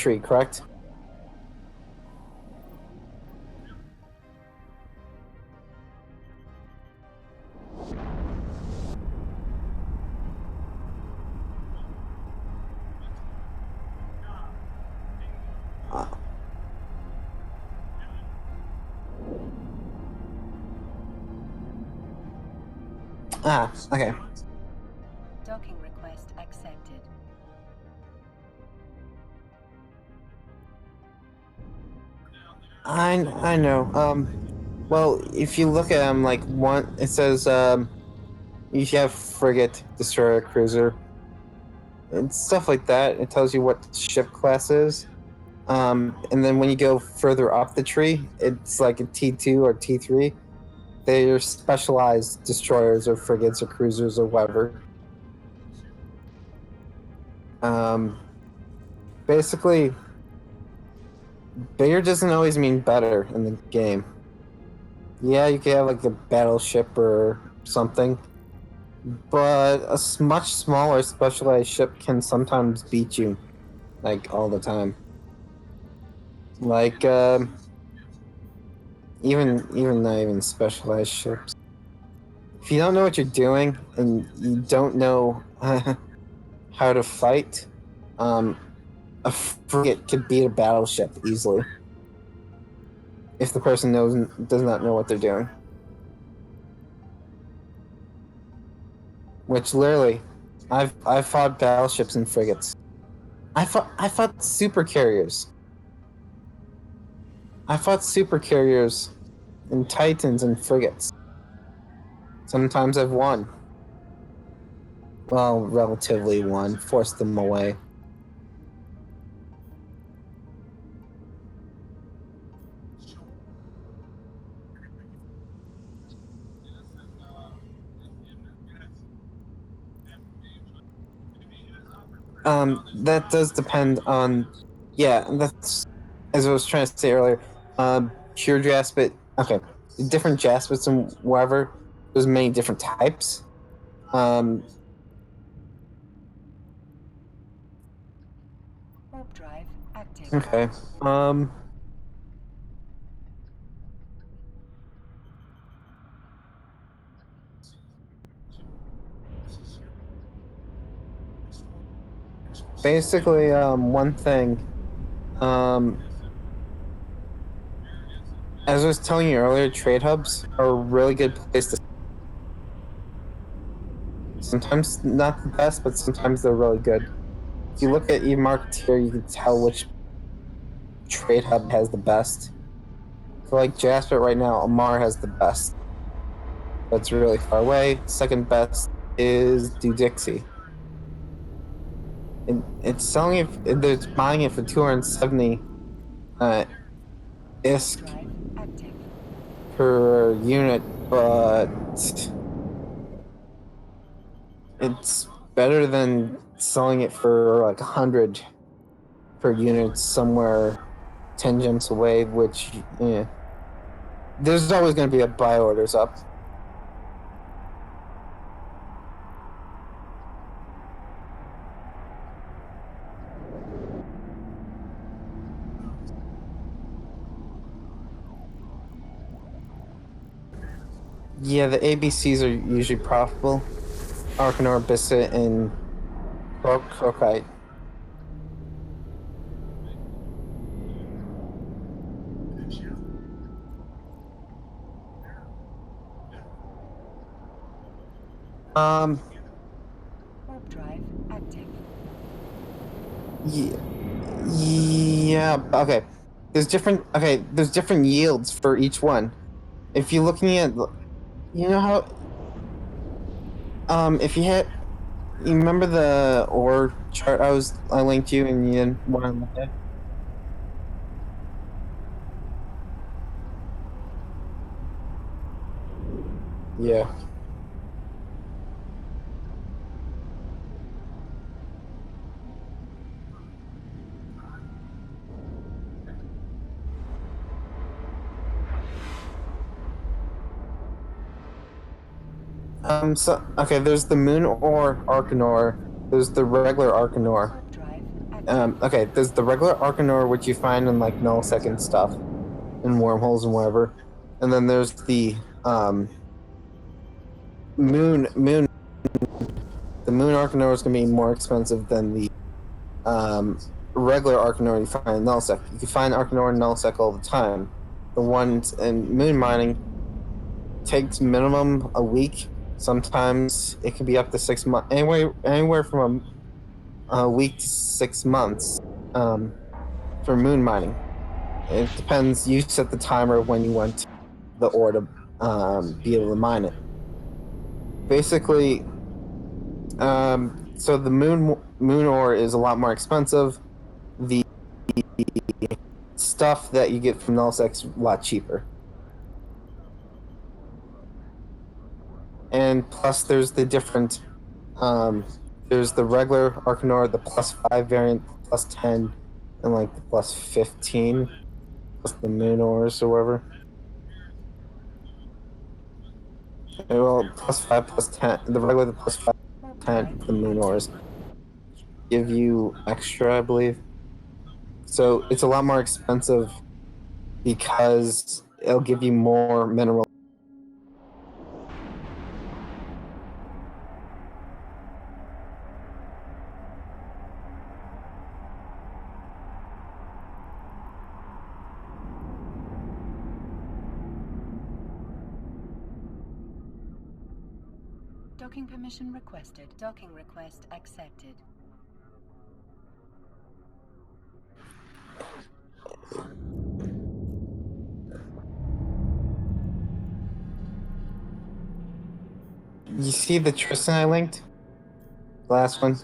tree, correct? Okay. Docking request accepted. I know. Well, if you look at them, like one, it says you have frigate, destroyer, cruiser, and stuff like that. It tells you what ship class is. And then when you go further up the tree, it's like a T2 or T3. They're specialized destroyers or frigates or cruisers or whatever. Basically, bigger doesn't always mean better in the game. Yeah, you can have like a battleship or something, but a much smaller specialized ship can sometimes beat you, like all the time. Like even not even specialized ships. If you don't know what you're doing and you don't know how to fight, um, a frigate could beat a battleship easily if the person does not know what they're doing. Which literally, I've fought battleships and frigates. I fought super carriers. I fought super carriers and titans and frigates. Sometimes I've won. Well, relatively won. Forced them away. That does depend on. Yeah, that's as I was trying to say earlier. Pure Jaspit. Okay, different Jaspits and whatever. There's many different types. Um, Warp drive active. okay. Basically, one thing. Um, as I was telling you earlier, trade hubs are a really good place to. Sometimes not the best, but sometimes they're really good. If you look at eMarketeer, you can tell which trade hub has the best. So like Jasper right now, Amar has the best. That's really far away. Second best is Dudixie. It's selling it. It's buying it for 270 ISK Drive active. per unit, but it's better than selling it for like 100 per unit somewhere 10 gems away, which there's always going to be a buy orders up. Yeah, the ABCs are usually profitable. Arcanor, Bisset, and Crocite. Warp drive active. Yeah, yeah. Okay. There's different yields for each one. If you're looking at, you know how, if you hit, you remember the ore chart I linked you and you didn't want to look at. Yeah. So okay, there's the moon ore Arcanor. There's the regular Arcanor. Warp drive Okay, there's the regular Arcanor, which you find in like nullsec and stuff, in wormholes and whatever, and then there's the moon. The moon Arcanor is going to be more expensive than the regular Arcanor you find in nullsec. You can find Arcanor in nullsec all the time. The ones in moon mining takes minimum a week. Sometimes it can be up to 6 months. Anywhere from a week to 6 months for moon mining. It depends. You set the timer when you want the ore to be able to mine it. Basically, so the moon ore is a lot more expensive. The stuff that you get from nullsec's a lot cheaper. And plus, there's the different. There's the regular Arcanor, the +5 variant, +10, and like the +15, plus the moon ores or whatever. Well, +5, +10. The regular, the +5, Warp 10, drive the moon active. ores give you extra, I believe. So it's a lot more expensive because it'll give you more mineral. Docking permission requested. Docking request accepted. You see the Tristan I linked? The last one?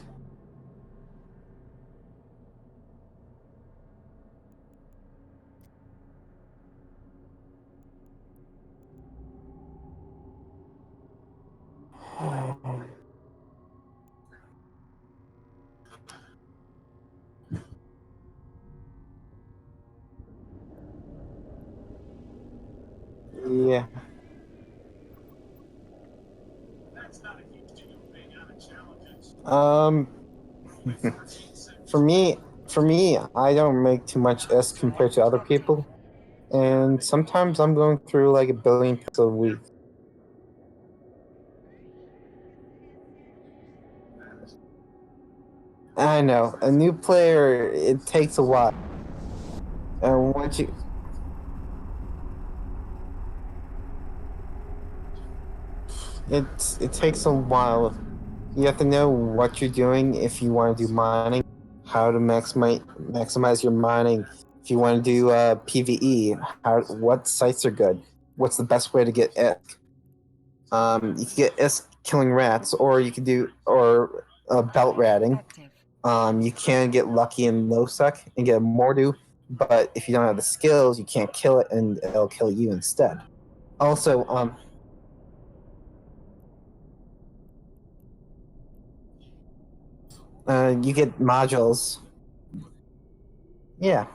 Yeah. Um, for me, I don't make too much S compared to other people, and sometimes I'm going through like a billion pixels a week. I know a new player, it takes a while, and once you, it takes a while. You have to know what you're doing if you want to do mining, how to maximize your mining. If you want to do PVE, what sites are good, what's the best way to get ISK. You can get ISK killing rats, or you can do belt ratting. Active. You can get lucky in low sec and get a Mordu, but if you don't have the skills, you can't kill it, and it'll kill you instead. Also, you get modules. Yeah,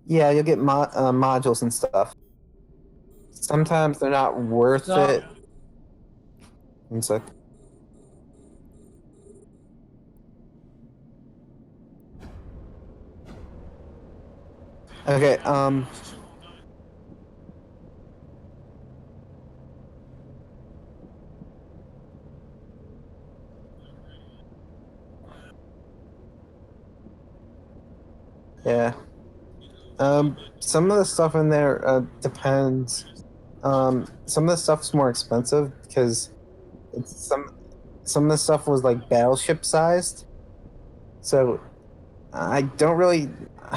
yeah, you'll get modules and stuff. Sometimes they're not worth it. One sec. Okay, yeah. Some of the stuff in there depends. Some of the stuff's more expensive because it's some of the stuff was like battleship sized. So I don't really.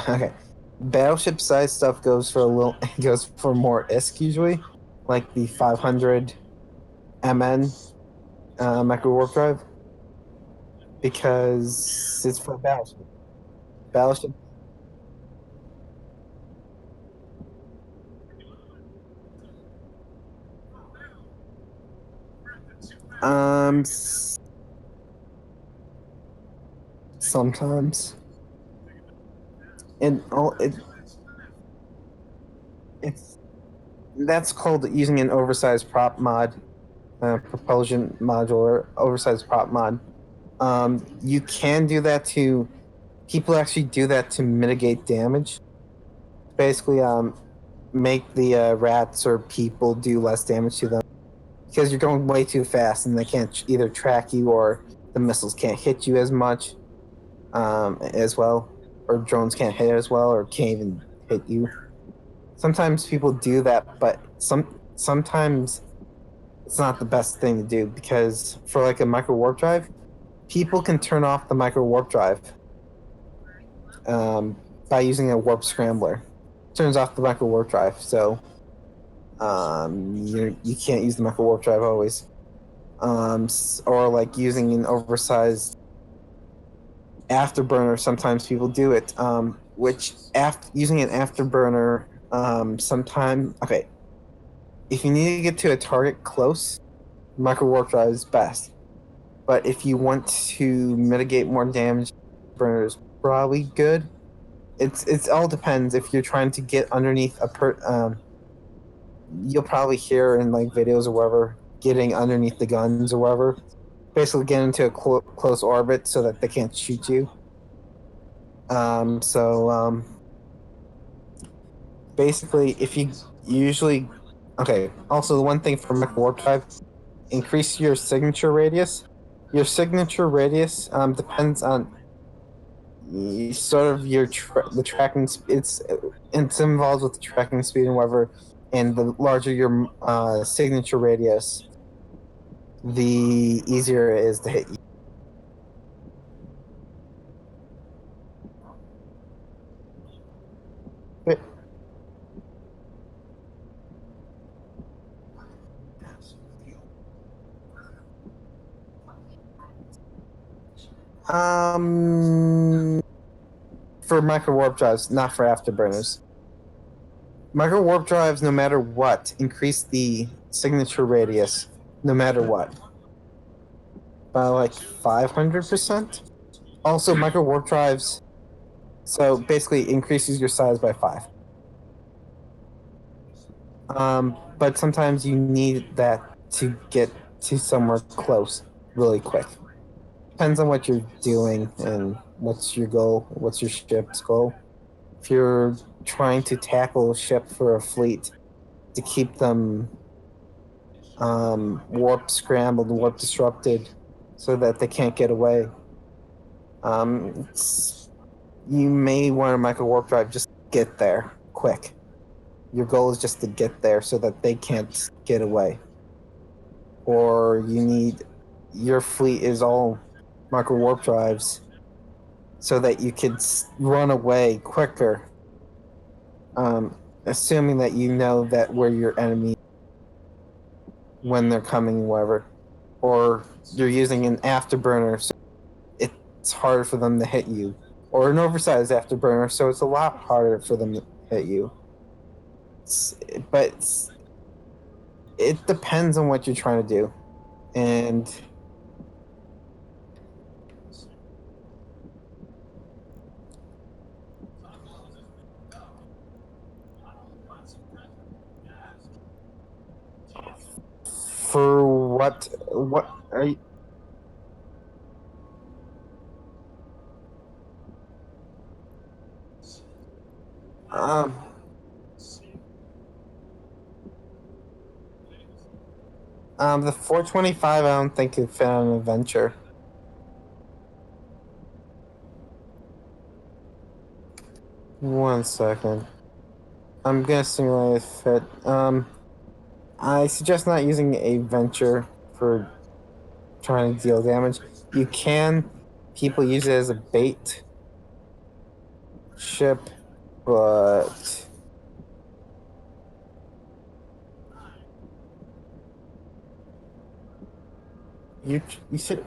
Okay, battleship sized stuff goes for a little. Goes for more ISK usually, like the 500 MN micro warp drive, because it's for battleship. Battleship. Um, Sometimes it it's that's called using an oversized prop mod, propulsion module or oversized prop mod. You can do that to people actually do that to mitigate damage. Basically, make the rats or people do less damage to them because you're going way too fast and they can't either track you or the missiles can't hit you as much as well, or drones can't hit as well or can't even hit you. Sometimes people do that, but sometimes it's not the best thing to do because for like a micro warp drive, people can turn off the micro warp drive um, by using a warp scrambler. Turns off the micro warp drive, so you can't use the micro warp drive always. Or like using an oversized afterburner. Sometimes people do it, which using an afterburner sometime okay. If you need to get to a target close, micro warp drive is best. But if you want to mitigate more damage, burner is probably good. It's all depends. If you're trying to get underneath you'll probably hear in like videos or whatever, getting underneath the guns or whatever. Basically, get into a close orbit so that they can't shoot you. Basically, if you usually okay. Also, the one thing for Mech Warp Drive, increase your signature radius. Your signature radius depends on sort of the tracking. It's involved with the tracking speed and whatever. And the larger your signature radius, the easier it is to hit you. Um, for micro warp drives, not for afterburners. Micro warp drives, no matter what, increase the signature radius, no matter what, by like 500%. Also, micro warp drives, so basically increases your size by 5. But sometimes you need that to get to somewhere close really quick. Depends on what you're doing and what's your goal, what's your ship's goal. If you're trying to tackle a ship for a fleet to keep them warp scrambled, warp disrupted, so that they can't get away, um, you may want a micro warp drive just get there quick. Your goal is just to get there so that they can't get away. Or you need your fleet is all micro warp drives so that you could run away quicker, assuming that you know that where your enemy when they're coming, whatever, or you're using an afterburner, so it's harder for them to hit you, or an oversized afterburner, so it's a lot harder for them to hit you. But it depends on what you're trying to do, and for what are you, um the 425 I don't think could fit on an adventure. One second. I'm gonna simulate a fit. I suggest not using a venture for trying to deal damage. You can. People use it as a bait ship, but you should.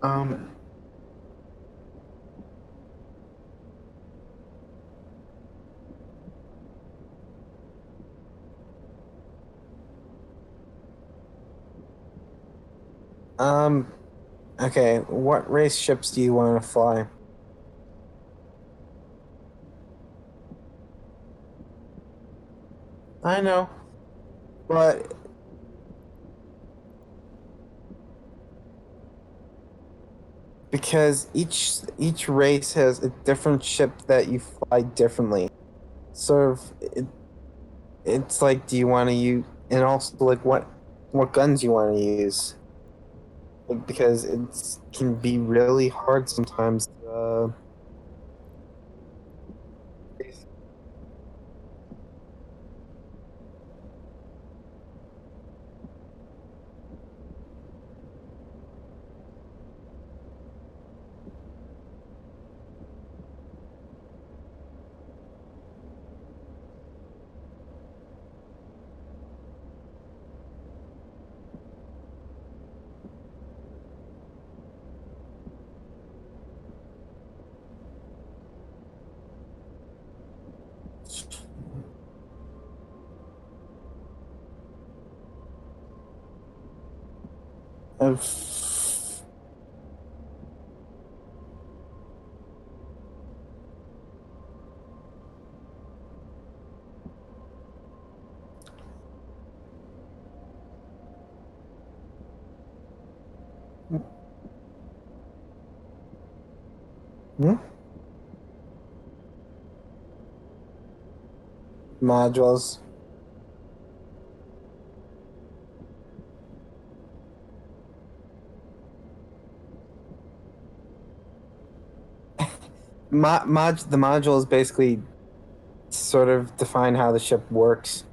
Um. Um. Okay. What race ships do you want to fly? I know, but because each race has a different ship that you fly differently. Sort of, it's like, do you want to use, and also like what guns you want to use, because it can be really hard sometimes. Of, hmm? Modules. The modules basically sort of define how the ship works.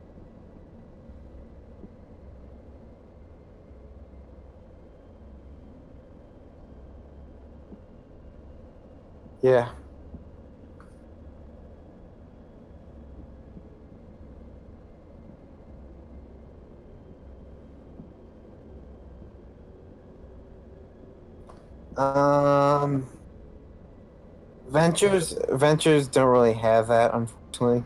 Yeah. Um, Ventures don't really have that, unfortunately.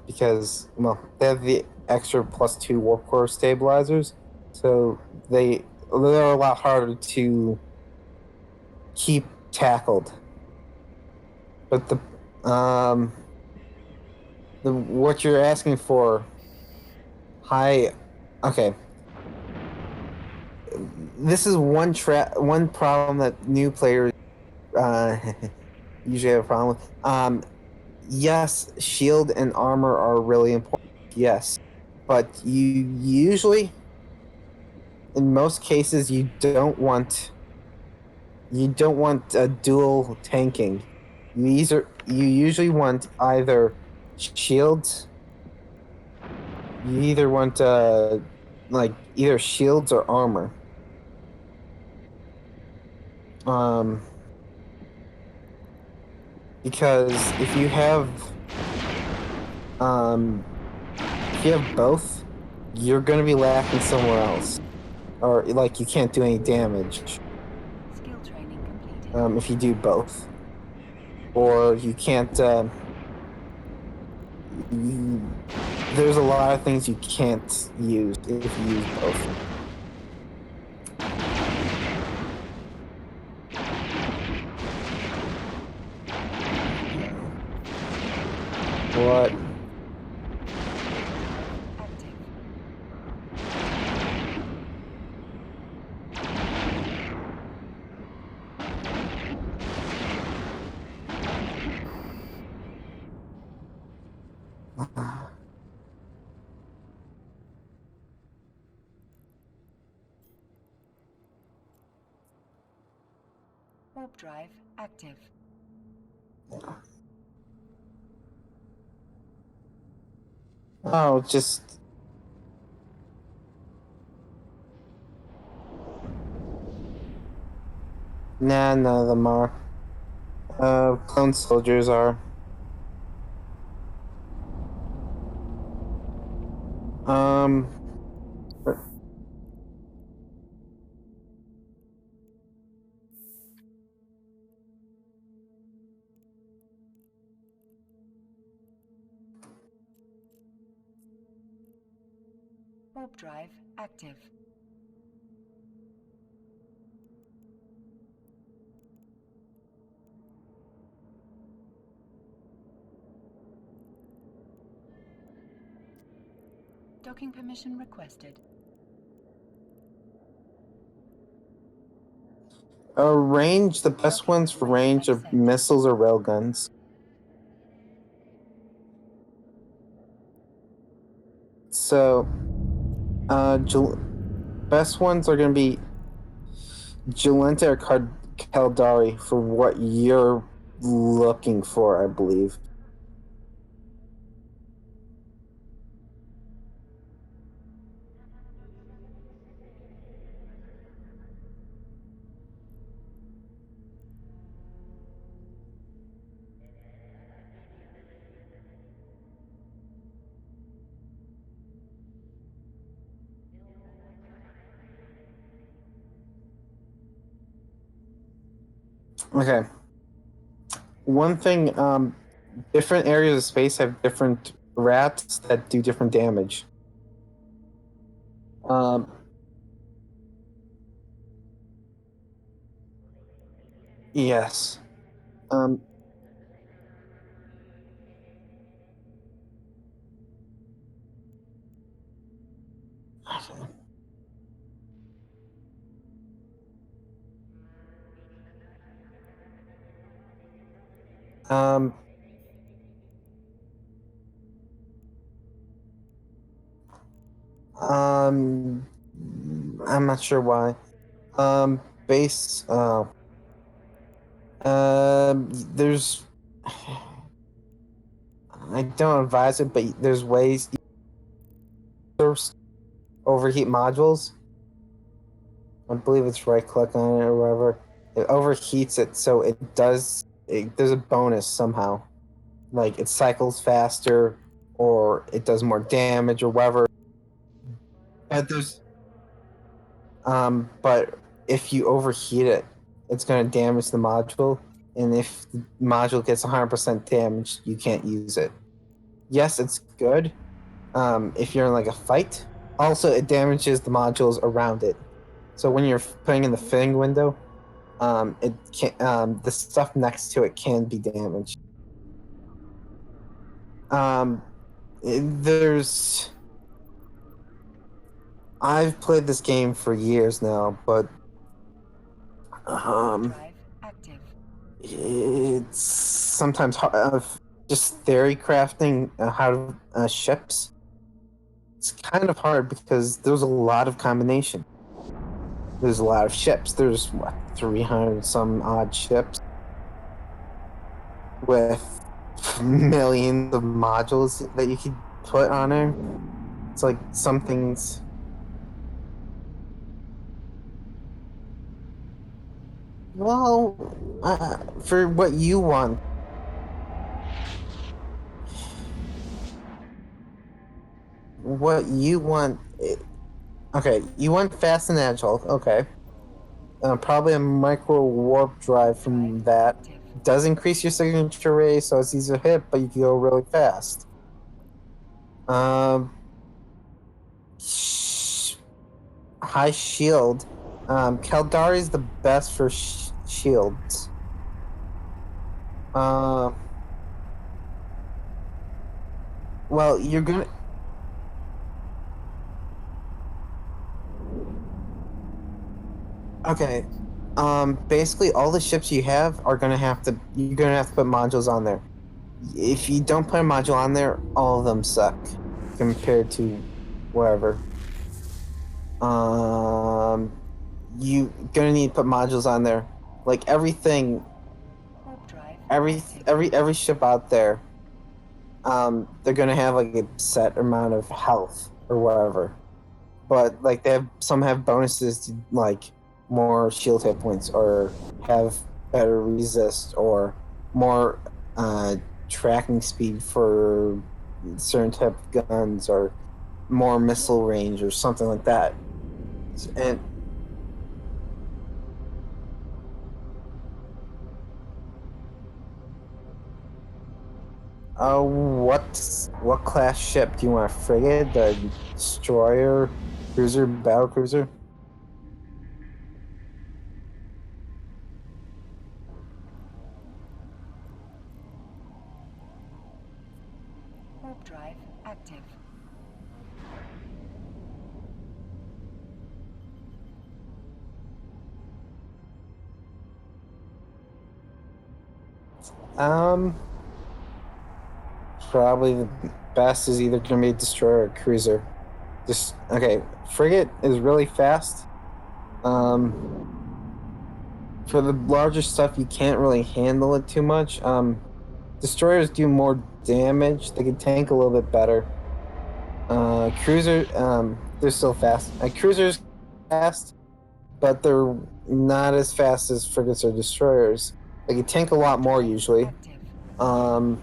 Because well, they have the extra +2 warp core stabilizers, so they're a lot harder to keep tackled. But the what you're asking for, high, okay. This is one problem that new players uh, usually have a problem with. Yes, shield and armor are really important. Yes, but in most cases, you don't want dual tanking. You usually want either shields. You either want like either shields or armor. Um, because um if you have both, you're gonna be lacking somewhere else, or like you can't do any damage. Skill training completed. If you do both, or you can't. You, there's a lot of things you can't use if you use both. What? Active. Warp drive active. Oh, just nah. None of them are. Clone soldiers are. Um, Warp drive active. Docking permission requested. Range, the best ones for range are missiles or railguns. So, best ones are going to be Jalenta or Caldari for what you're looking for, I believe. Okay. One thing, different areas of space have different rats that do different damage. Um, yes. Um, um, um, I'm not sure why. Base, there's, I don't advise it, but there's ways to overheat modules. I believe it's right click on it or whatever. It overheats it, so there's a bonus somehow. Like it cycles faster, or it does more damage, or whatever. But if you overheat it, it's going to damage the module, and if the module gets 100% damage, you can't use it. Yes, it's good. If you're in like a fight. Also, it damages the modules around it. So when you're putting in the fitting window, it can the stuff next to it can be damaged. Um, there's I've played this game for years now, but Drive active. it's sometimes hard, just theory crafting how ships. It's kind of hard because there's a lot of combination. There's a lot of ships. There's what 300 some odd ships with millions of modules that you could put on there. It's like some things. Well, for what you want. What you want. Okay, you want fast and agile. Okay. Probably a micro warp drive from that. Does increase your signature rate, so it's easier to hit, but you can go really fast. Um, high shield. Caldari is the best for shields. Well, you're gonna. Okay. Basically, all the ships you have are gonna have to. You're gonna have to put modules on there. If you don't put a module on there, all of them suck compared to whatever. You gonna need to put modules on there. Like everything, every ship out there, they're gonna have like a set amount of health or whatever. But like some have bonuses to like more shield hit points or have better resist or more tracking speed for certain type of guns or more missile range or something like that. And What class ship do you want? A frigate, the destroyer, cruiser, battle cruiser? Warp drive active. Um, Probably the best is either gonna be a destroyer or cruiser. Just okay. Frigate is really fast. For the larger stuff, you can't really handle it too much. Destroyers do more damage. They can tank a little bit better. They're still fast. Cruisers fast, but they're not as fast as frigates or destroyers. They can tank a lot more usually. Active. Um,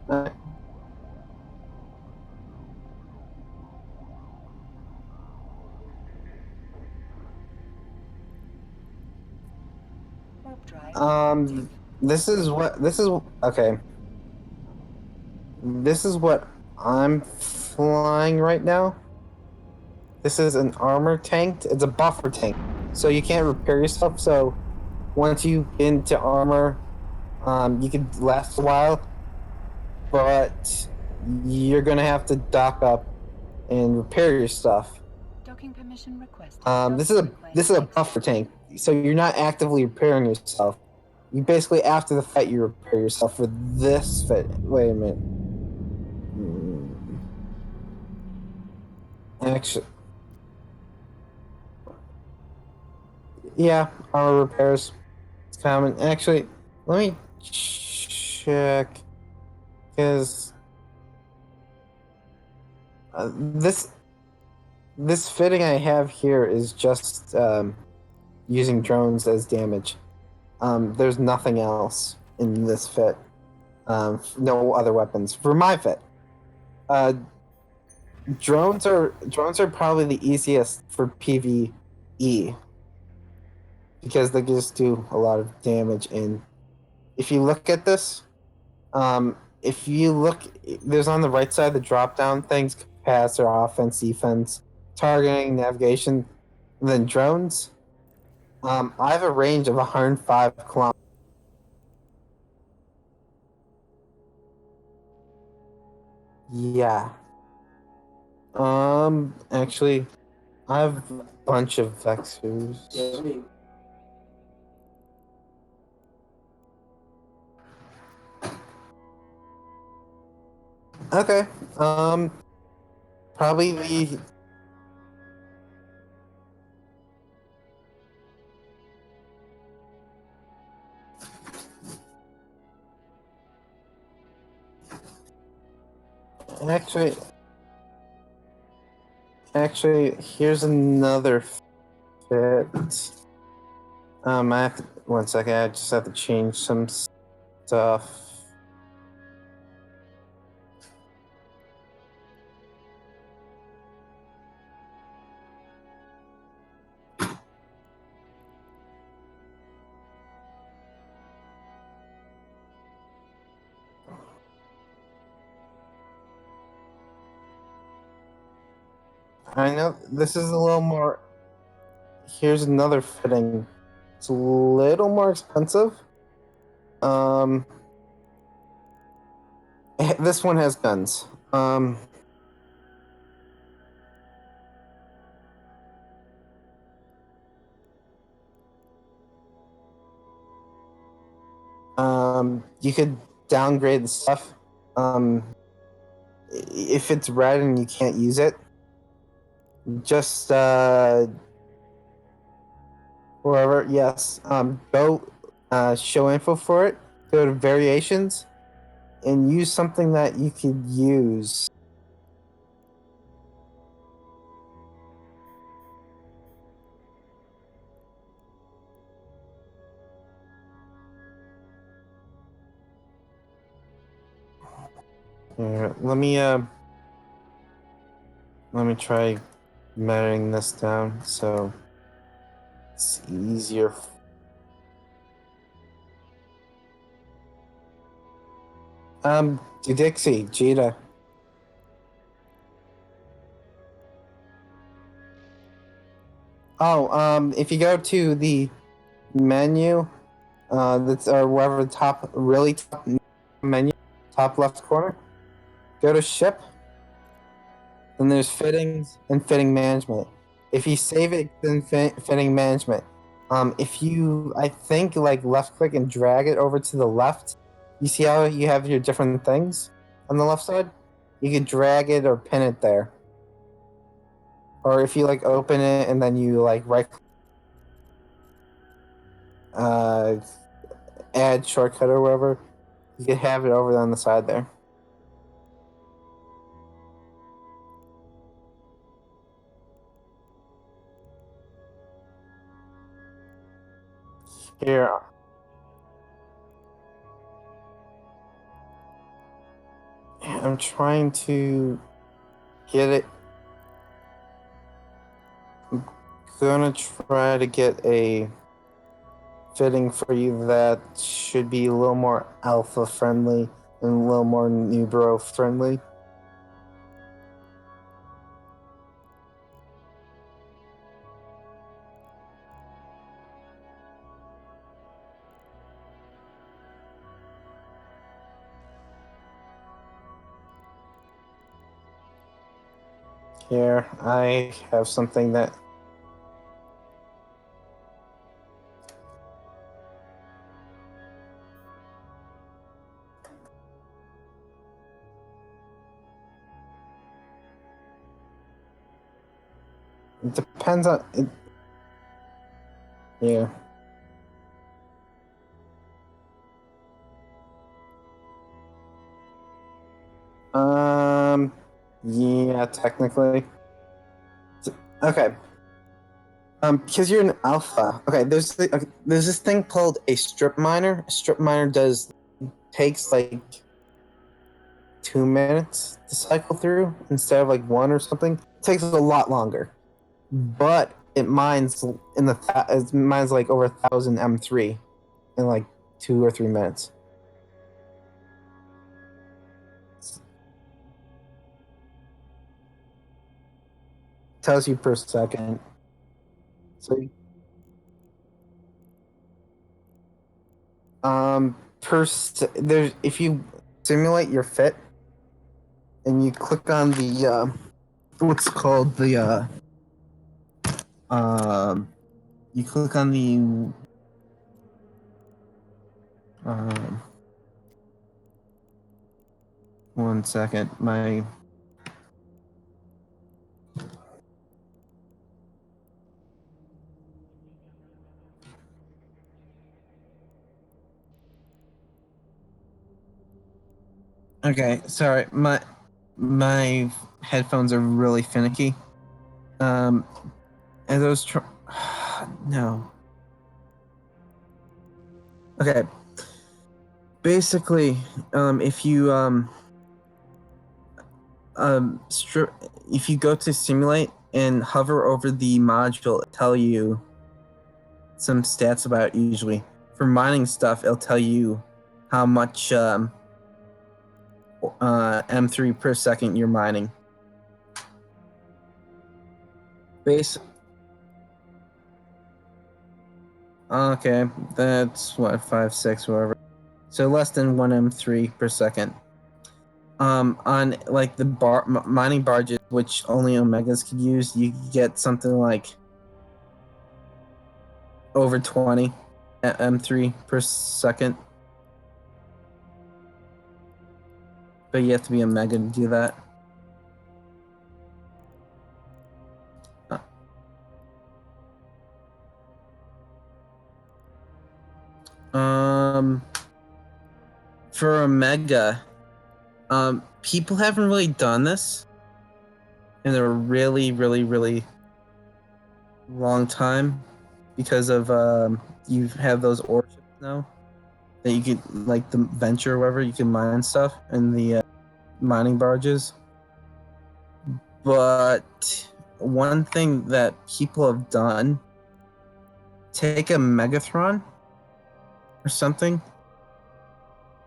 uh, Warp drive um, active. this is okay. This is what I'm flying right now. This is an armor tank. It's a buffer tank, so you can't repair yourself. So once you get into armor, you can last a while, but you're gonna have to dock up and repair your stuff. Docking permission requested. This is a Docking request this is a accepted. buffer tank, so you're not actively repairing yourself. You basically after the fight you repair yourself for this fit. Wait a minute. Actually, yeah, armor repairs. It's common. Actually, let me check because this fitting I have here is just using drones as damage. There's nothing else in this fit. No other weapons for my fit. Uh, drones are probably the easiest for PvE because they just do a lot of damage. And if you look at this, if you look, there's on the right side the drop down things: capacitor, offense, defense, targeting, navigation, and then drones. I have a range of 105 kilometers. Yeah. Actually, I have a bunch of vectors. Okay. Um, Probably the actually actually here's another fit. I have to, one second. I just have to change some stuff. I know this is a little more. Here's another fitting. It's a little more expensive. Um, this one has guns. You could downgrade the stuff. If it's red and you can't use it, just wherever. Yes. Go show info for it. Go to variations and use something that you could use. Here, let me try measuring this down so it's easier. Dixie, Jita. Oh, if you go to the menu, that's or wherever the top, really top menu, top left corner, go to ship. Then there's fittings and fitting management. If you save it in fitting management, if you, I think, like left click and drag it over to the left, you see how you have your different things on the left side? You could drag it or pin it there. Or if you like open it and then you like right uh, add shortcut or whatever, you could have it over on the side there. Here. I'm trying to get it. I'm gonna try to get a fitting for you that should be a little more alpha friendly and a little more Nubro friendly. Here, I have something that it depends on it. Yeah. Yeah, technically. Okay. Because you're an alpha. Okay, there's this thing called a strip miner. A strip miner takes like 2 minutes to cycle through instead of like one or something. It takes a lot longer, but it mines it mines like over 1,000 M3 in like 2 or 3 minutes. Tells you per second. So there's if you simulate your fit and you click on the what's called the you click on the um one second my okay, sorry, my headphones are really finicky. Um, and those no. Okay. Basically, if you strip, if you go to simulate and hover over the module, it'll tell you some stats about it usually. For mining stuff, it'll tell you how much M3 per second you're mining. Okay, that's what 5, 6, whatever. So less than 1 M3 per second. On like the mining barges, which only Omegas could use, you get something like over 20 M3 per second. But you have to be a Mega to do that. Um, for a mega, people haven't really done this in a really, really, really long time because of you have those ore ships now that you can, like the Venture or whatever, you can mine stuff in the mining barges. But one thing that people have done, take a Megathron or something,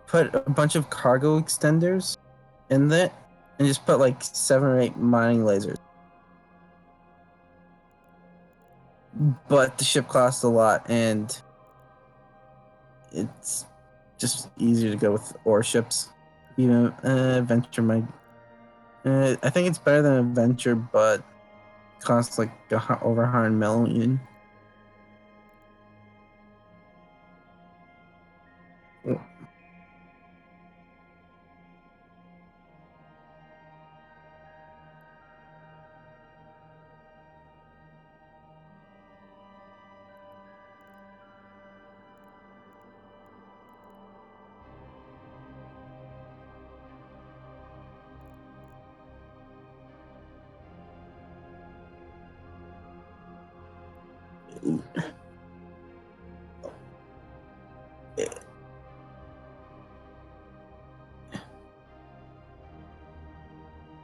put a bunch of cargo extenders in it, and just put like 7 or 8 mining lasers. But the ship costs a lot, and it's just easier to go with ore ships. You know, Venture might. I think it's better than a Venture, but costs like over 100 million.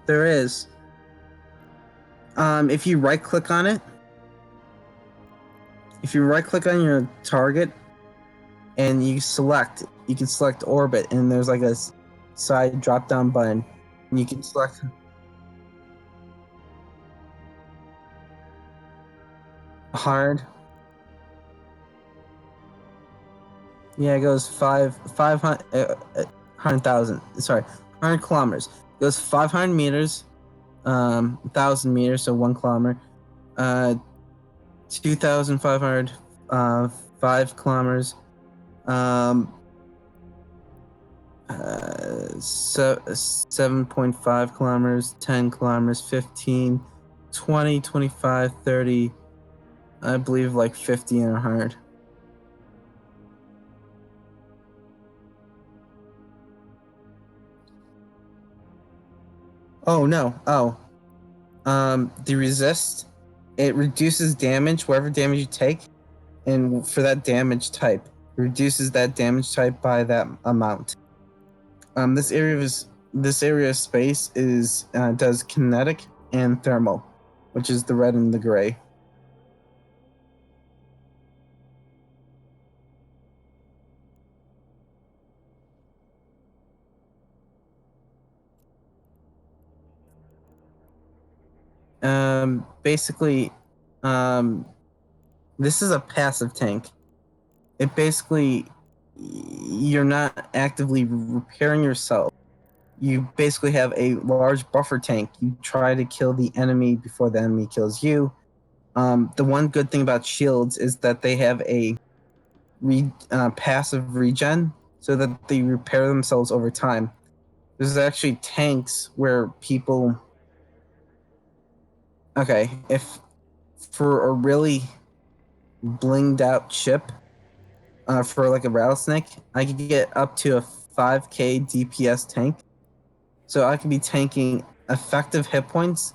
There is. If you right click on it, if you right click on your target and you can select orbit, and there's like a side drop down button, and you can select hard. Yeah, it goes 100,000. Sorry, 100 kilometers. It goes 500 meters, 1,000 meters, so 1 kilometer. 2,500, 5 kilometers. So 7.5 kilometers, 10 kilometers, 15, 20, 25, 30. I believe like 50 and 100. Oh no. Oh. The resist, it reduces damage wherever damage you take, and for that damage type, it reduces that damage type by that amount. This area of space is does kinetic and thermal, which is the red and the gray. Basically, this is a passive tank. It basically, you're not actively repairing yourself. You basically have a large buffer tank. You try to kill the enemy before the enemy kills you. The one good thing about shields is that they have a passive regen, so that they repair themselves over time. There's actually tanks where people. Okay, if for a really blinged out ship, for like a rattlesnake, I could get up to a 5k DPS tank. So I could be tanking effective hit points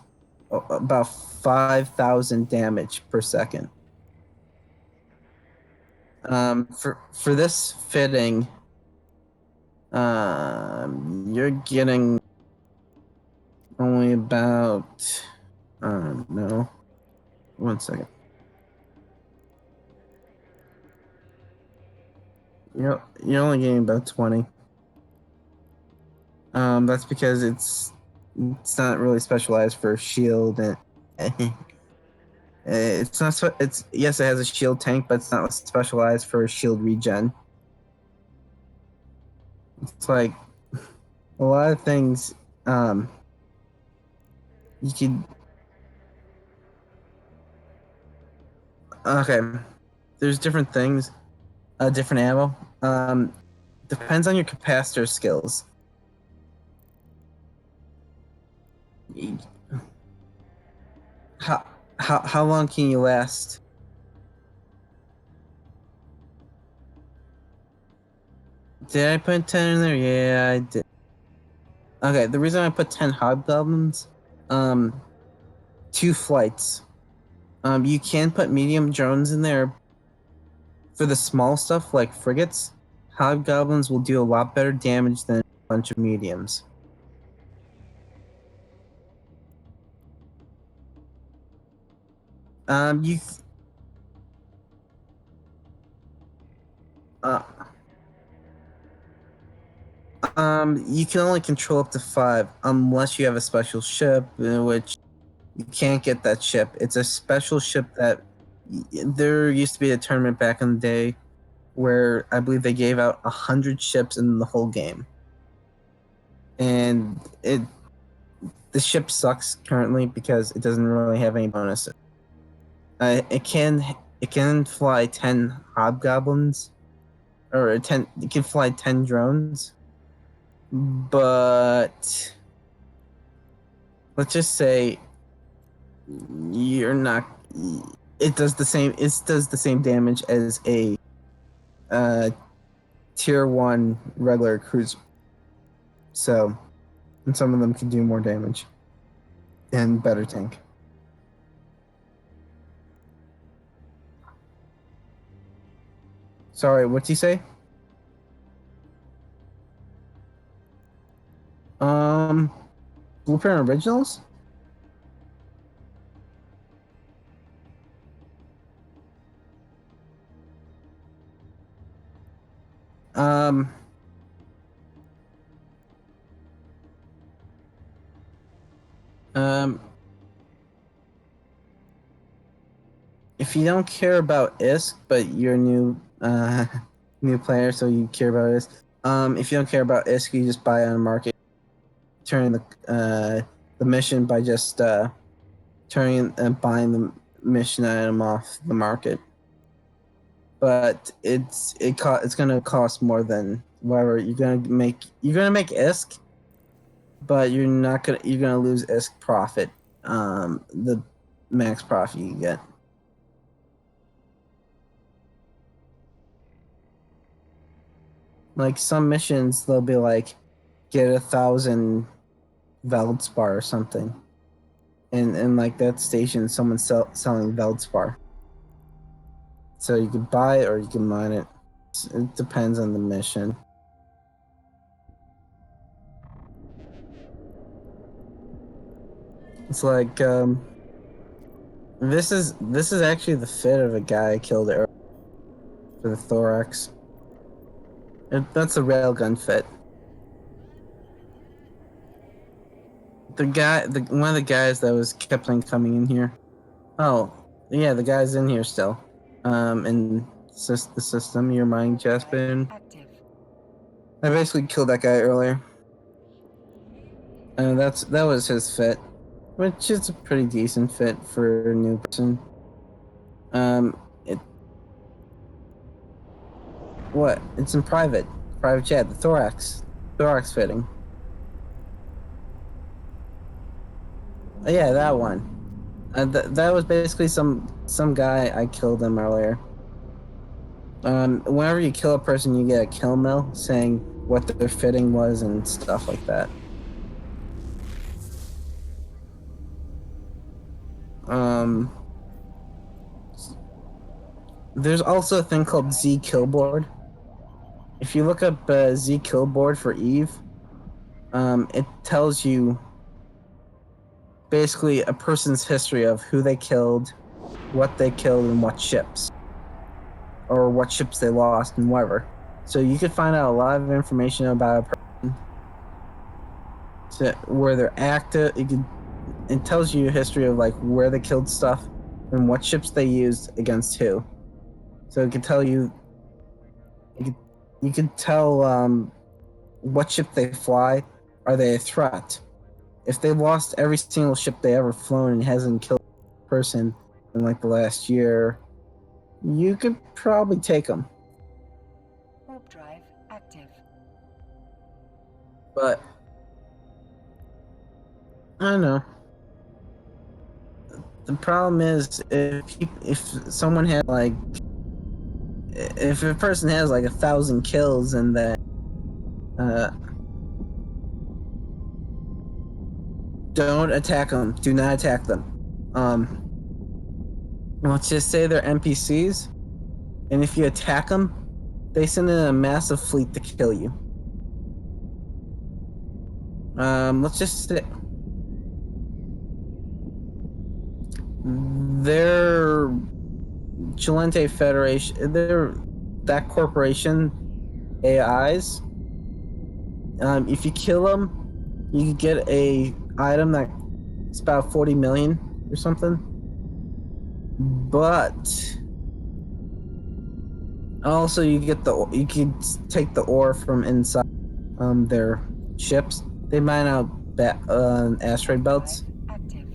about 5,000 damage per second. For this fitting, you're getting only about no, 1 second. You're only getting about 20. That's because it's not really specialized for shield, and it's not. It's yes, it has a shield tank, but it's not specialized for shield regen. It's like a lot of things. You could. Okay, there's different things. Different ammo. Depends on your capacitor skills. How how long can you last? Did I put 10 in there? Yeah, I did. Okay, the reason I put 10 hobgoblins, 2 flights. You can put medium drones in there for the small stuff like frigates. Hobgoblins will do a lot better damage than a bunch of mediums. You uh, you can only control up to 5 unless you have a special ship, which you can't get that ship. It's a special ship that there used to be a tournament back in the day where I believe they gave out 100 ships in the whole game, and the ship sucks currently because it doesn't really have any bonuses. It can fly 10 hobgoblins, or 10. It can fly 10 drones, but let's just say you're not. It does the same. It does the same damage as a tier 1 regular cruiser. So, and some of them can do more damage and better tank. Sorry, what'd he say? Blueprint Originals? Um, if you don't care about ISK, but you're a new player, so you care about ISK. If you don't care about ISK, you just buy on the market, turning the mission by just turning and buying the mission item off the market. But it's gonna cost more than whatever you're gonna make. You're gonna make ISK, but you're gonna lose ISK profit. The max profit you get. Like some missions, they'll be like, get 1,000 Veldspar or something, and like that station, someone's selling Veldspar. So you can buy it or you can mine it. It depends on the mission. It's like this is actually the fit of a guy I killed earlier for the thorax. That's a railgun fit. One of the guys that was kept on coming in here. Oh, yeah, the guy's in here still. In the system, you're mining Jaspin. I basically killed that guy earlier. And that was his fit, which is a pretty decent fit for a new person. It's in private chat. The thorax fitting. Oh, yeah, that one. That was basically some guy. I killed him earlier. Whenever you kill a person, you get a kill mill saying what their fitting was and stuff like that. There's also a thing called Z Killboard. If you look up Z Killboard for Eve, it tells you basically a person's history of who they killed, what they killed, and what ships. Or what ships they lost and whatever. So you could find out a lot of information about a person, where they're active. It tells you a history of like where they killed stuff and what ships they used against who. So it can tell you. You can tell what ship they fly. Are they a threat? If they lost every single ship they ever flown and hasn't killed a person in like the last year, you could probably take them. Warp drive active. But I don't know. The problem is if someone had like, if a person has like 1,000 kills and then Don't attack them. Do not attack them. Let's just say they're NPCs, and if you attack them, they send in a massive fleet to kill you. Let's just say they're Chalente Federation. They're that corporation AIs. If you kill them, you can get a item that's about 40 million or something. But also, you can take the ore from inside their ships. They mine out asteroid belts. Active.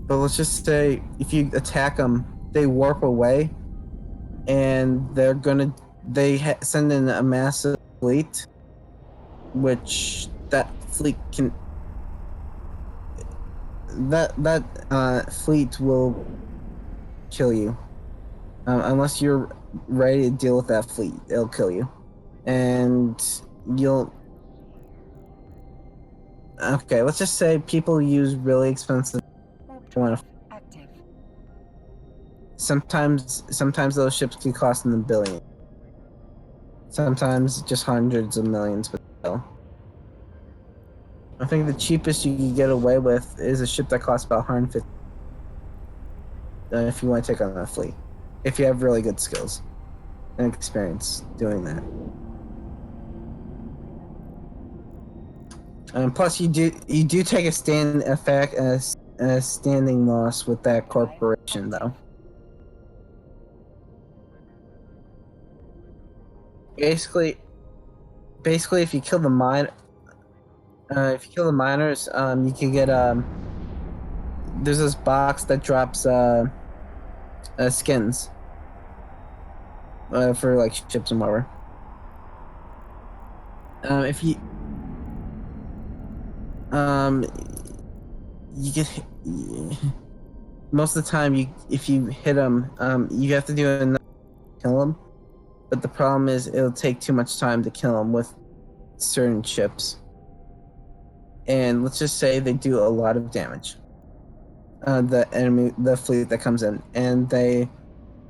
But let's just say if you attack them, they warp away, and send in a massive fleet, which that fleet can fleet will kill you unless you're ready to deal with that fleet. It'll kill you, and you'll. Okay, let's just say people use really expensive. Active. Sometimes those ships can cost in the billion. Sometimes just hundreds of millions, but still. I think the cheapest you can get away with is a ship that costs about 150. If you want to take on that fleet, if you have really good skills and experience doing that. Plus, you do take a standing loss with that corporation, though. Basically, if you kill the miners, you can get there's this box that drops skins for like ships and whatever. If you you get most of the time if you hit them, you have to do enough to kill them. But the problem is it'll take too much time to kill them with certain ships. And let's just say they do a lot of damage. The fleet that comes in, and they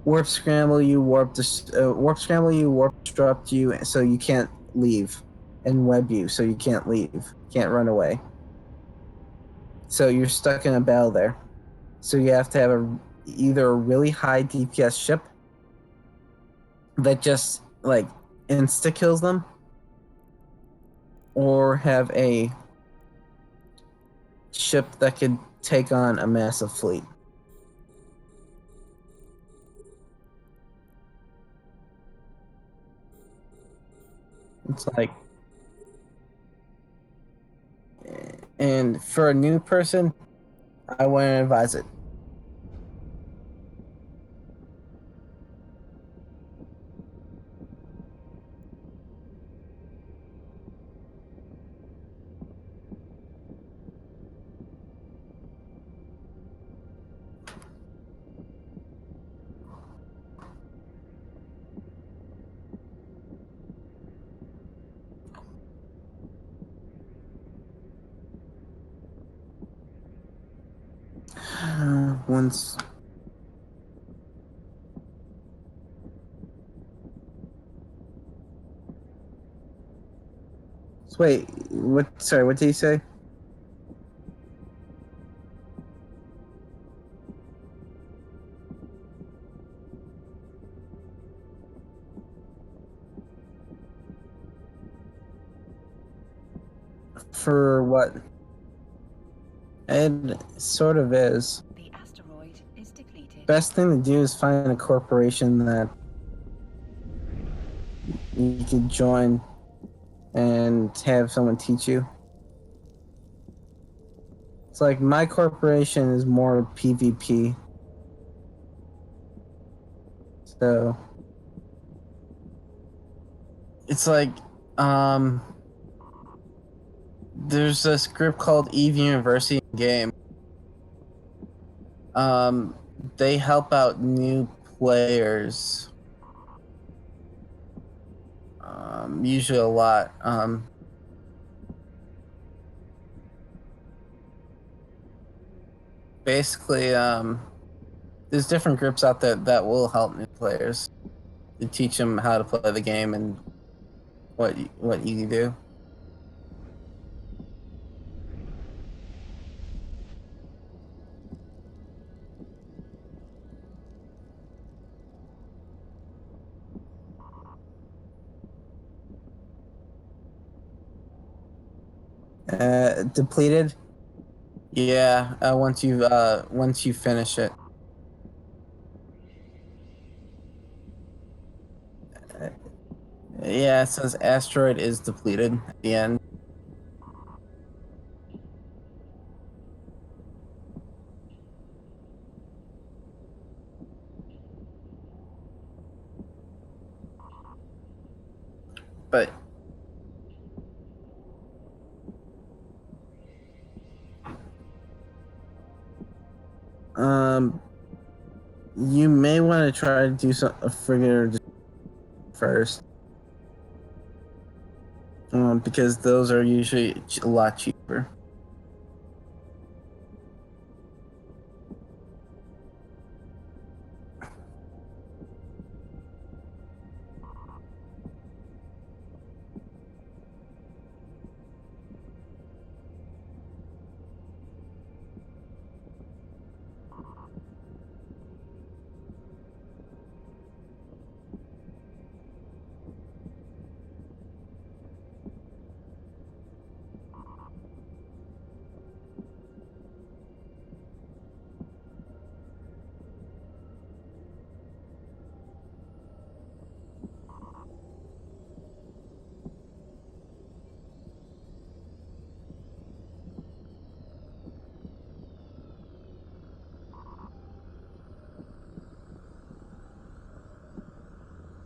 warp scramble you, warp disrupt you, so you can't leave, and web you, so you can't leave, can't run away. So you're stuck in a battle there. So you have to have either a really high DPS ship that just like insta kills them, or have a ship that could take on a massive fleet. It's like, and for a new person, I wouldn't advise it. Once. So wait, what? Sorry, what did you say? For what? It sort of is. The asteroid is depleted. Best thing to do is find a corporation that you could join and have someone teach you. It's like my corporation is more PvP. So it's like there's this group called Eve University game. They help out new players. Usually a lot. Basically, there's different groups out there that will help new players to teach them how to play the game and what you do. Depleted. Yeah. Once you finish it. Uh, yeah, it says asteroid is depleted at the end. But um, you may want to try to do a frigate first, because those are usually a lot cheaper.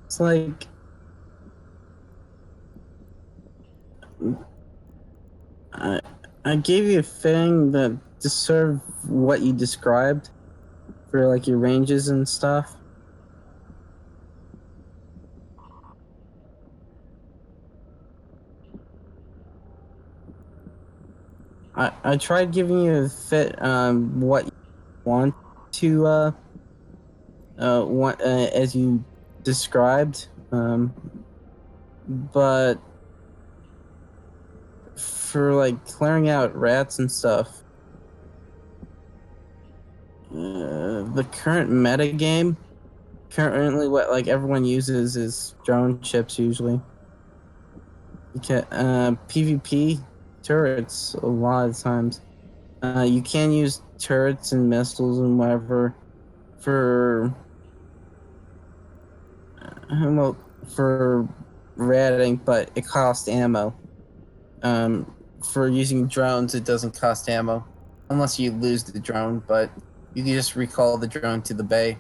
It's like I I gave you a thing that to serve what you described for like your ranges and stuff. I tried giving you a fit what you want to want as you described, but for like clearing out rats and stuff, the current meta game currently what like everyone uses is drone ships usually. You can PvP turrets a lot of times. You can use turrets and missiles and whatever for well for ratting, but it costs ammo. Um, for using drones, it doesn't cost ammo unless you lose the drone, but you can just recall the drone to the bay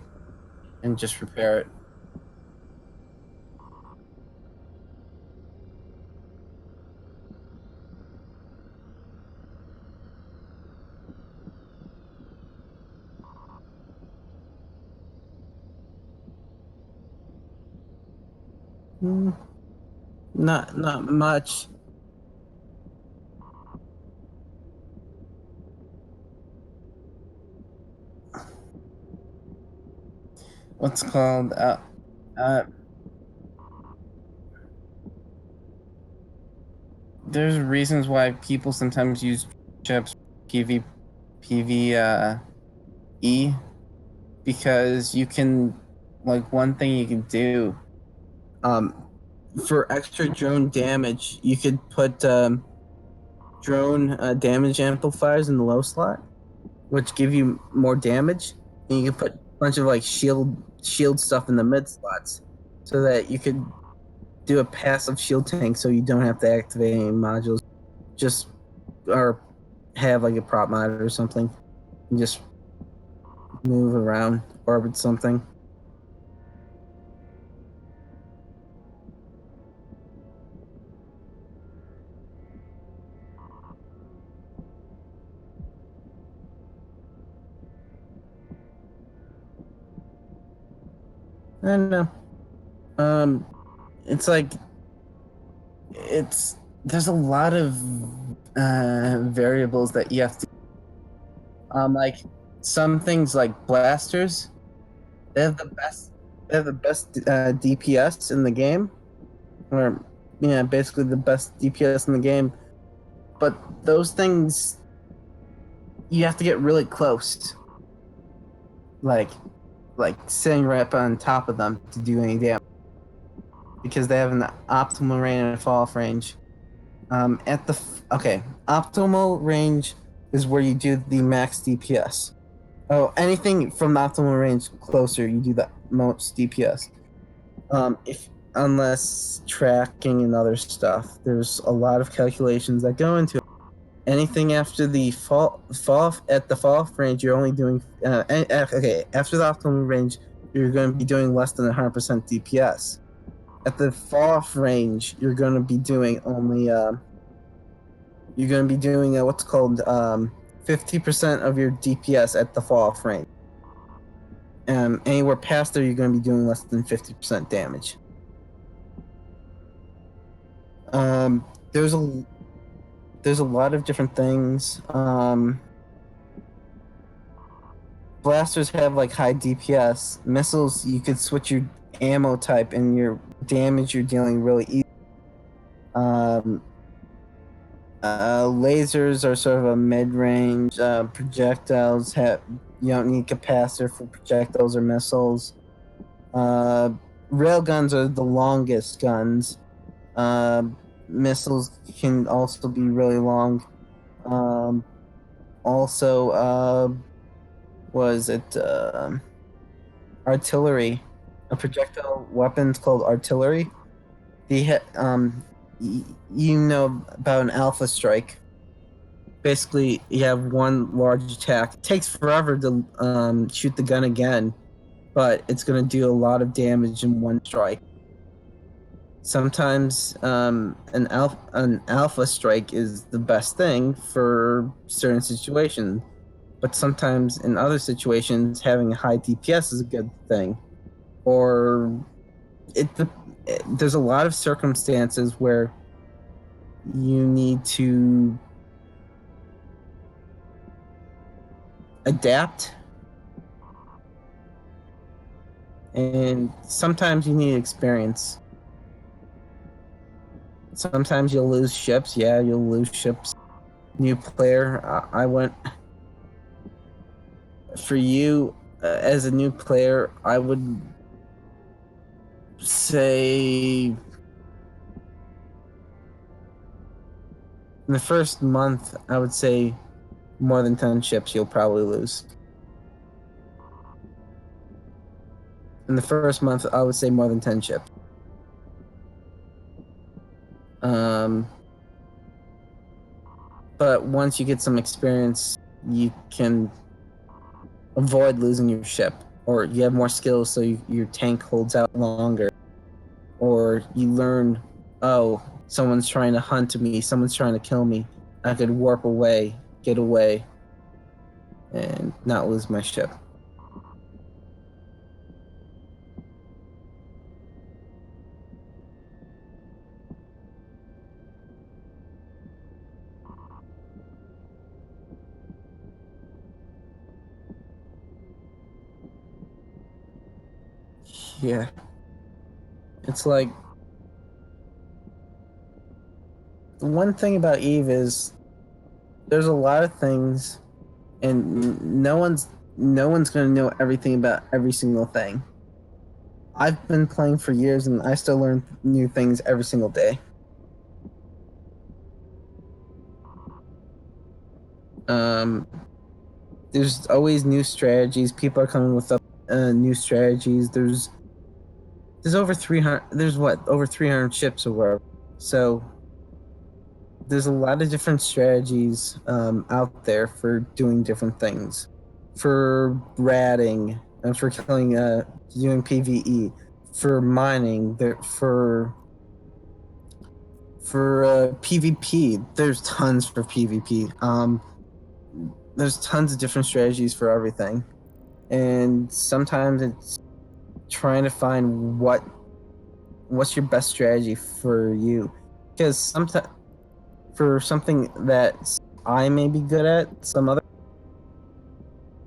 and just repair it. Hmm, not much. What's called uh there's reasons why people sometimes use chips PvE because you can like one thing you can do um for extra drone damage you could put drone damage amplifiers in the low slot which give you more damage, and you can put a bunch of like shield stuff in the mid slots so that you could do a passive shield tank so you don't have to activate any modules, just or have like a prop mod or something and just move around, orbit something. I don't know. It's like there's a lot of variables that you have to. Like some things like blasters, they have the best. They have the best DPS in the game, or yeah, basically the best DPS in the game. But those things, you have to get really close, like sitting right up on top of them to do any damage, because they have an optimal range and fall off range. Optimal range is where you do the max DPS. Oh, anything from the optimal range closer, you do the most DPS. If unless tracking and other stuff, there's a lot of calculations that go into it. Anything after the fall off range, you're only doing after the optimal range, you're going to be doing less than 100% DPS. At the fall off range, you're going to be doing only you're going to be doing what's called 50% of your DPS at the fall off range. Anywhere past there, you're going to be doing less than 50% damage. There's a lot of different things. Blasters have like high DPS. Missiles, you could switch your ammo type and your damage you're dealing really easy. Lasers are sort of a mid-range. Projectiles you don't need capacitor for projectiles or missiles. Railguns are the longest guns. Missiles can also be really long. Artillery. A projectile weapon's called artillery. You know about an alpha strike. Basically, you have one large attack. It takes forever to shoot the gun again, but it's going to do a lot of damage in one strike. Sometimes an alpha strike is the best thing for certain situations, but sometimes in other situations, having a high DPS is a good thing. Or there's a lot of circumstances where you need to adapt, and sometimes you need experience. Sometimes you'll lose ships. Yeah, you'll lose ships. New player, I went for you as a new player. I would say in the first month, I would say more than 10 ships you'll probably lose. In the first month, I would say more than 10 ships. But once you get some experience, you can avoid losing your ship, or you have more skills so your tank holds out longer, or you learn, oh, someone's trying to hunt me, someone's trying to kill me. I could warp away, get away, and not lose my ship. Yeah. It's like, the one thing about Eve is there's a lot of things, and no one's going to know everything about every single thing. I've been playing for years, and I still learn new things every single day. There's always new strategies. People are coming with new strategies. There's over 300. There's over 300 ships or whatever. So there's a lot of different strategies out there for doing different things, for ratting and for killing, doing PVE, for mining, for PvP. There's tons for PvP. There's tons of different strategies for everything, and sometimes it's trying to find what's your best strategy for you. because sometimes for something that I may be good at, some other.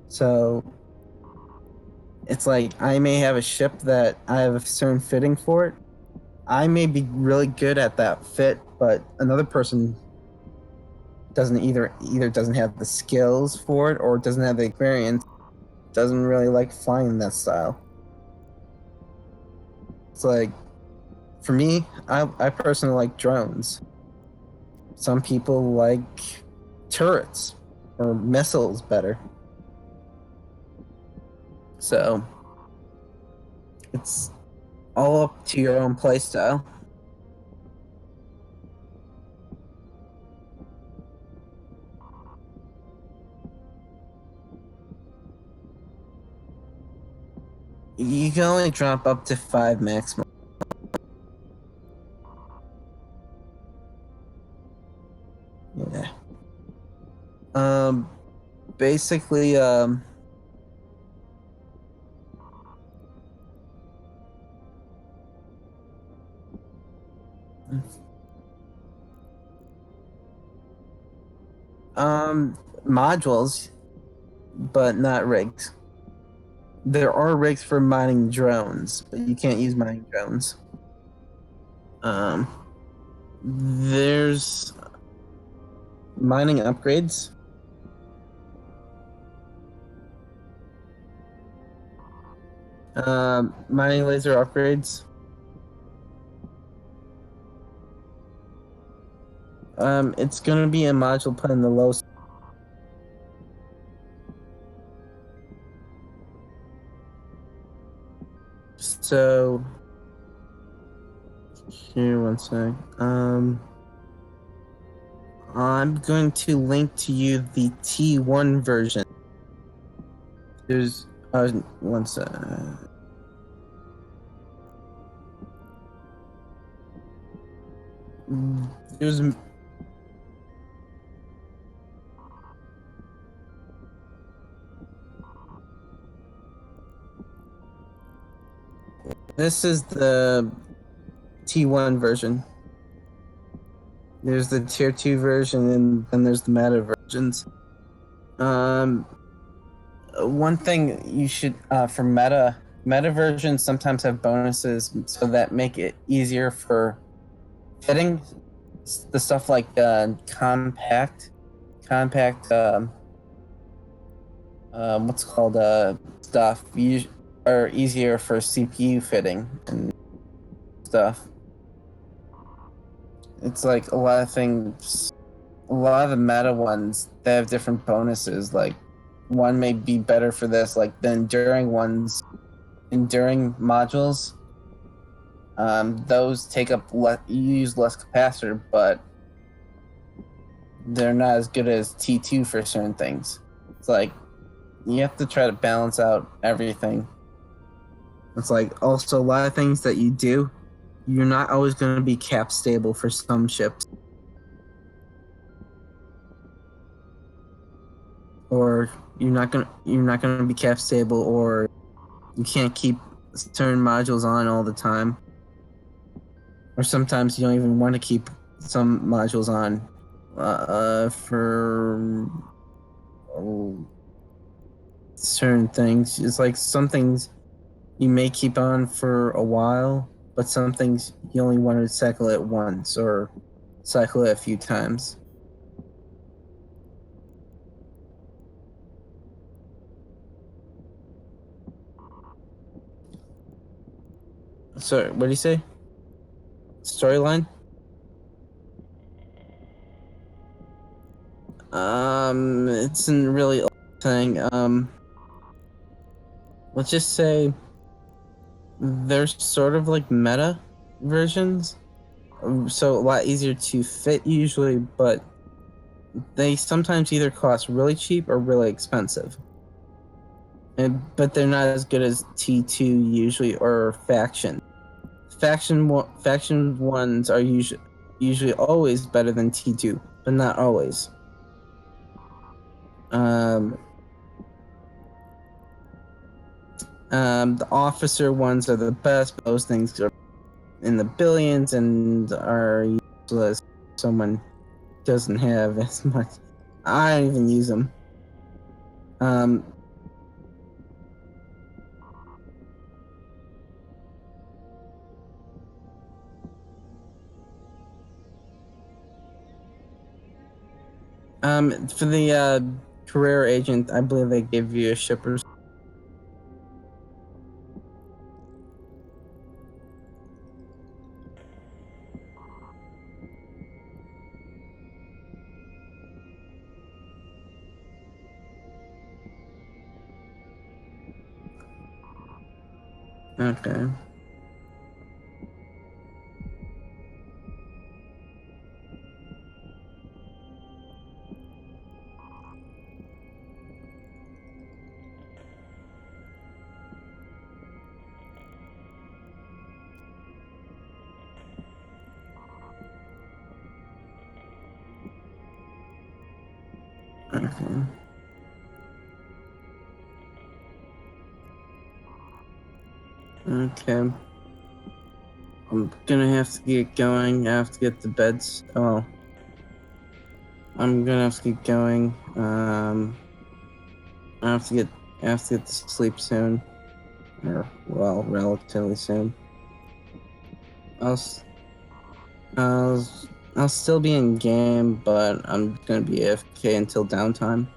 So it's like I may have a ship that I have a certain fitting for it. I may be really good at that fit, but another person doesn't either doesn't have the skills for it or doesn't have the experience, doesn't really like flying that style. It's like for me, I personally like drones. Some people like turrets or missiles better. So it's all up to your own playstyle. You can only drop up to 5 maximum. Yeah. Basically, modules, but not rigs. There are rigs for mining drones, but you can't use mining drones. There's mining upgrades. Mining laser upgrades. It's gonna be a module put in the low. So here, one sec. I'm going to link to you the T1 version. There's one sec. There's this is the T1 version. There's the tier 2 version, and then there's the meta versions. One thing you should for meta versions sometimes have bonuses so that make it easier for fitting the stuff like compact what's called stuff are easier for CPU fitting and stuff. It's like a lot of things, a lot of the meta ones, they have different bonuses. Like one may be better for this, like the enduring modules. Those take up you use less capacitor, but they're not as good as T2 for certain things. It's like you have to try to balance out everything. It's like also a lot of things that you do, you're not always going to be cap stable for some ships. Or you're not gonna be cap stable, or you can't keep certain modules on all the time. Or sometimes you don't even want to keep some modules on for certain things. It's like some things you may keep on for a while, but some things you only want to cycle it once or cycle it a few times. Sorry, what do you say? Storyline? It's a really old thing. Let's just say there's sort of like meta versions, so a lot easier to fit usually, but they sometimes either cost really cheap or really expensive. But they're not as good as T2 usually or faction. Faction ones are usually always better than T2, but not always. The officer ones are the best, but those things are in the billions and are so that someone doesn't have as much. I don't even use them. Um, for the career agent, I believe they give you a shipper's. Okay. Okay. Okay. I'm gonna have to get going. I have to get to beds. Oh, I'm gonna have to get going. I have to get to sleep soon, or well, relatively soon. I'll s- I'll I'll still be in game, but I'm gonna be AFK until downtime.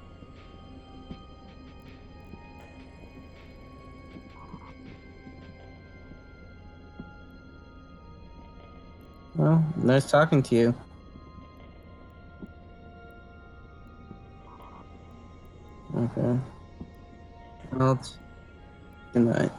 Well, nice talking to you. Okay. Well, good night.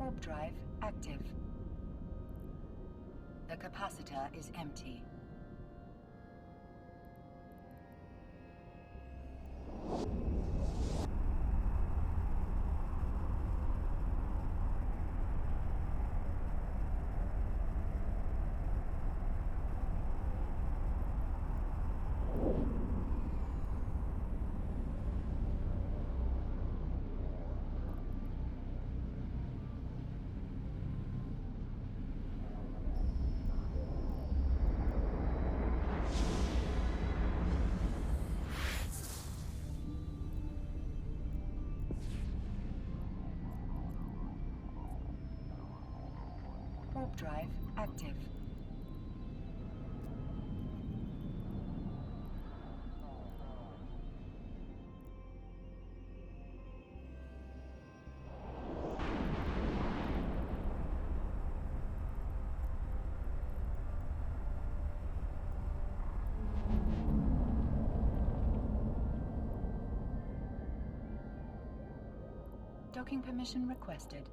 Warp drive active. The capacitor is empty. Warp drive active. Docking permission requested.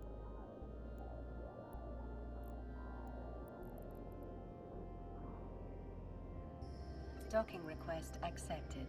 Docking request accepted.